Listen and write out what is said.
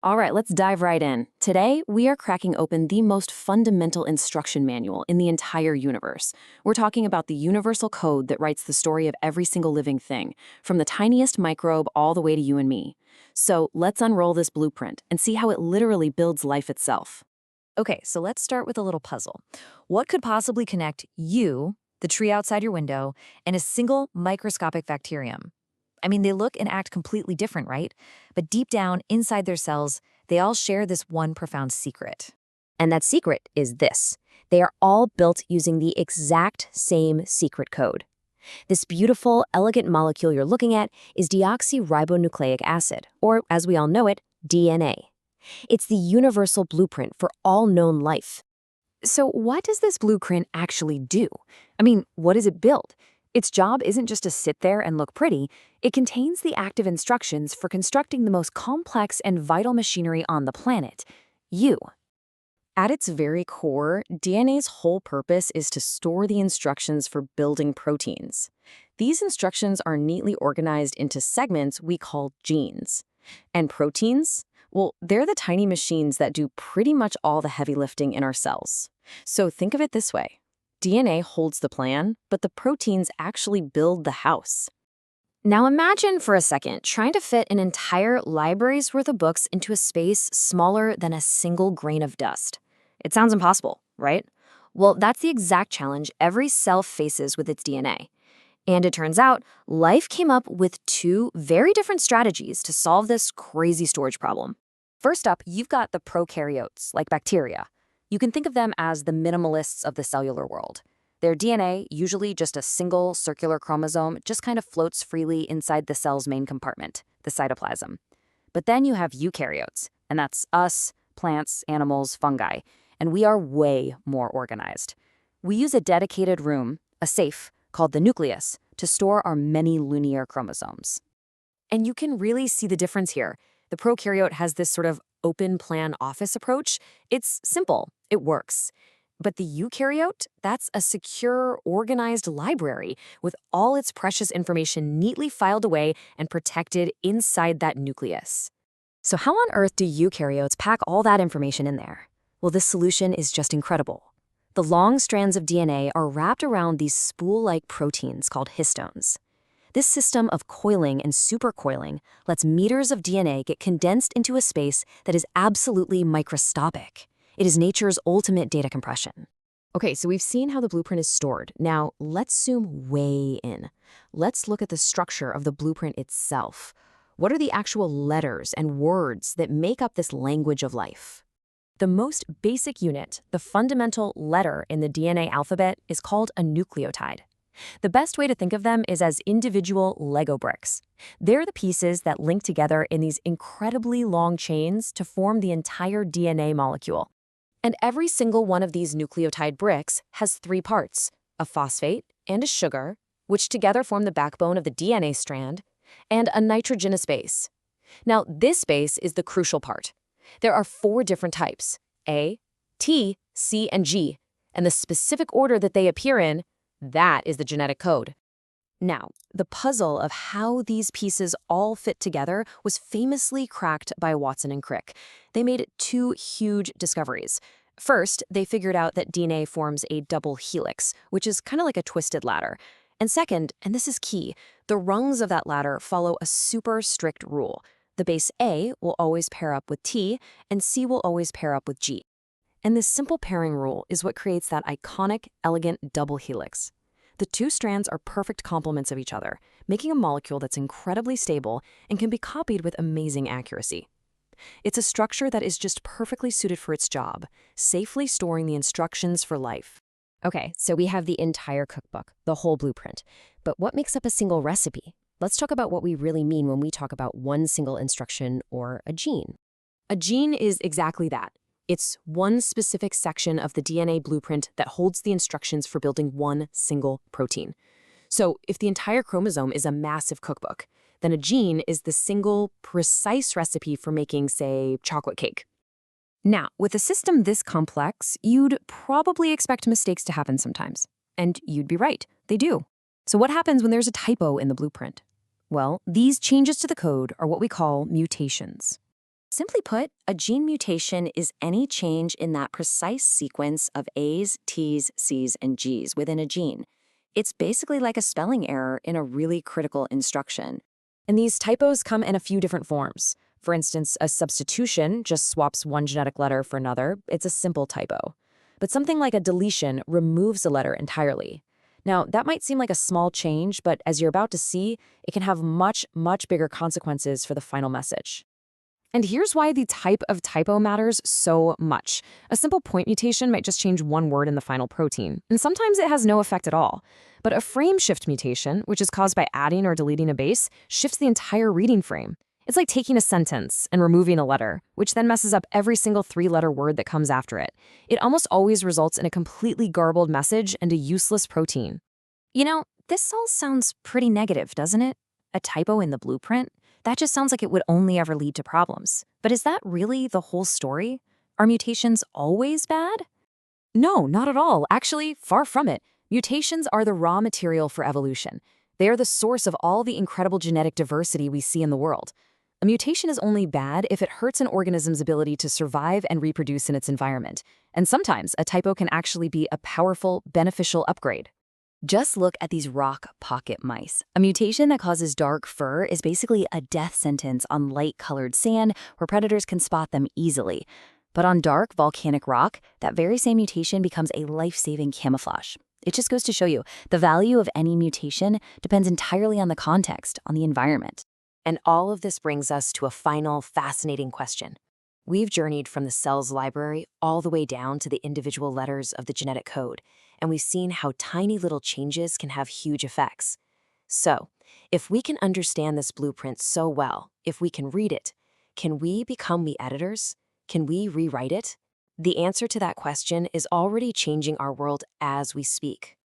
All right, let's dive right in. Today, we are cracking open the most fundamental instruction manual in the entire universe. We're talking about the universal code that writes the story of every single living thing, from the tiniest microbe all the way to you and me. So let's unroll this blueprint and see how it literally builds life itself. Okay, so let's start with a little puzzle. What could possibly connect you, the tree outside your window, and a single microscopic bacterium? I mean, they look and act completely different, right? But deep down, inside their cells, they all share this one profound secret. And that secret is this. They are all built using the exact same secret code. This beautiful, elegant molecule you're looking at is deoxyribonucleic acid, or as we all know it, DNA. It's the universal blueprint for all known life. So, what does this blueprint actually do? I mean, what does it build? Its job isn't just to sit there and look pretty, it contains the active instructions for constructing the most complex and vital machinery on the planet you. At its very core, DNA's whole purpose is to store the instructions for building proteins. These instructions are neatly organized into segments we call genes. And proteins? Well, they're the tiny machines that do pretty much all the heavy lifting in our cells. So think of it this way. DNA holds the plan, but the proteins actually build the house. Now imagine for a second trying to fit an entire library's worth of books into a space smaller than a single grain of dust. It sounds impossible, right? Well, that's the exact challenge every cell faces with its DNA. And it turns out, life came up with two very different strategies to solve this crazy storage problem. First up, you've got the prokaryotes, like bacteria. You can think of them as the minimalists of the cellular world. Their DNA, usually just a single circular chromosome, just kind of floats freely inside the cell's main compartment, the cytoplasm. But then you have eukaryotes, and that's us, plants, animals, fungi, and we are way more organized. We use a dedicated room, a safe, called the nucleus, to store our many linear chromosomes. And you can really see the difference here. The prokaryote has this sort of open plan office approach. It's simple, it works. But the eukaryote, that's a secure, organized library with all its precious information neatly filed away and protected inside that nucleus. So how on earth do eukaryotes pack all that information in there? Well, this solution is just incredible. The long strands of DNA are wrapped around these spool-like proteins called histones. This system of coiling and supercoiling lets meters of DNA get condensed into a space that is absolutely microscopic. It is nature's ultimate data compression. Okay, so we've seen how the blueprint is stored. Now, let's zoom way in. Let's look at the structure of the blueprint itself. What are the actual letters and words that make up this language of life? The most basic unit, the fundamental letter in the DNA alphabet, is called a nucleotide. The best way to think of them is as individual Lego bricks. They're the pieces that link together in these incredibly long chains to form the entire DNA molecule. And every single one of these nucleotide bricks has three parts, a phosphate and a sugar, which together form the backbone of the DNA strand, and a nitrogenous base. Now, this base is the crucial part. There are four different types, A, T, C, and G, and the specific order that they appear in, that is the genetic code. Now, the puzzle of how these pieces all fit together was famously cracked by Watson and Crick. They made two huge discoveries. First, they figured out that DNA forms a double helix, which is kind of like a twisted ladder. And second, and this is key, the rungs of that ladder follow a super strict rule. The base A will always pair up with T, and C will always pair up with G. And this simple pairing rule is what creates that iconic, elegant double helix. The two strands are perfect complements of each other, making a molecule that's incredibly stable and can be copied with amazing accuracy. It's a structure that is just perfectly suited for its job, safely storing the instructions for life. Okay, so we have the entire cookbook, the whole blueprint. But what makes up a single recipe? Let's talk about what we really mean when we talk about one single instruction or a gene. A gene is exactly that. It's one specific section of the DNA blueprint that holds the instructions for building one single protein. So if the entire chromosome is a massive cookbook, then a gene is the single, precise recipe for making, say, chocolate cake. Now, with a system this complex, you'd probably expect mistakes to happen sometimes. And you'd be right, they do. So what happens when there's a typo in the blueprint? Well, these changes to the code are what we call mutations. Simply put, a gene mutation is any change in that precise sequence of A's, T's, C's, and G's within a gene. It's basically like a spelling error in a really critical instruction. And these typos come in a few different forms. For instance, a substitution just swaps one genetic letter for another. It's a simple typo. But something like a deletion removes a letter entirely. Now, that might seem like a small change, but as you're about to see, it can have much, much bigger consequences for the final message. And here's why the type of typo matters so much. A simple point mutation might just change one word in the final protein, and sometimes it has no effect at all. But a frame shift mutation, which is caused by adding or deleting a base, shifts the entire reading frame. It's like taking a sentence and removing a letter, which then messes up every single three-letter word that comes after it. It almost always results in a completely garbled message and a useless protein. You know, this all sounds pretty negative, doesn't it? A typo in the blueprint? That just sounds like it would only ever lead to problems. But is that really the whole story? Are mutations always bad? No, not at all. Actually, far from it. Mutations are the raw material for evolution. They are the source of all the incredible genetic diversity we see in the world. A mutation is only bad if it hurts an organism's ability to survive and reproduce in its environment. And sometimes a typo can actually be a powerful, beneficial upgrade. Just look at these rock pocket mice. A mutation that causes dark fur is basically a death sentence on light-colored sand where predators can spot them easily. But on dark volcanic rock, that very same mutation becomes a life-saving camouflage. It just goes to show you, the value of any mutation depends entirely on the context, on the environment. And all of this brings us to a final, fascinating question. We've journeyed from the cell's library all the way down to the individual letters of the genetic code, and we've seen how tiny little changes can have huge effects. So, if we can understand this blueprint so well, if we can read it, can we become the editors? Can we rewrite it? The answer to that question is already changing our world as we speak.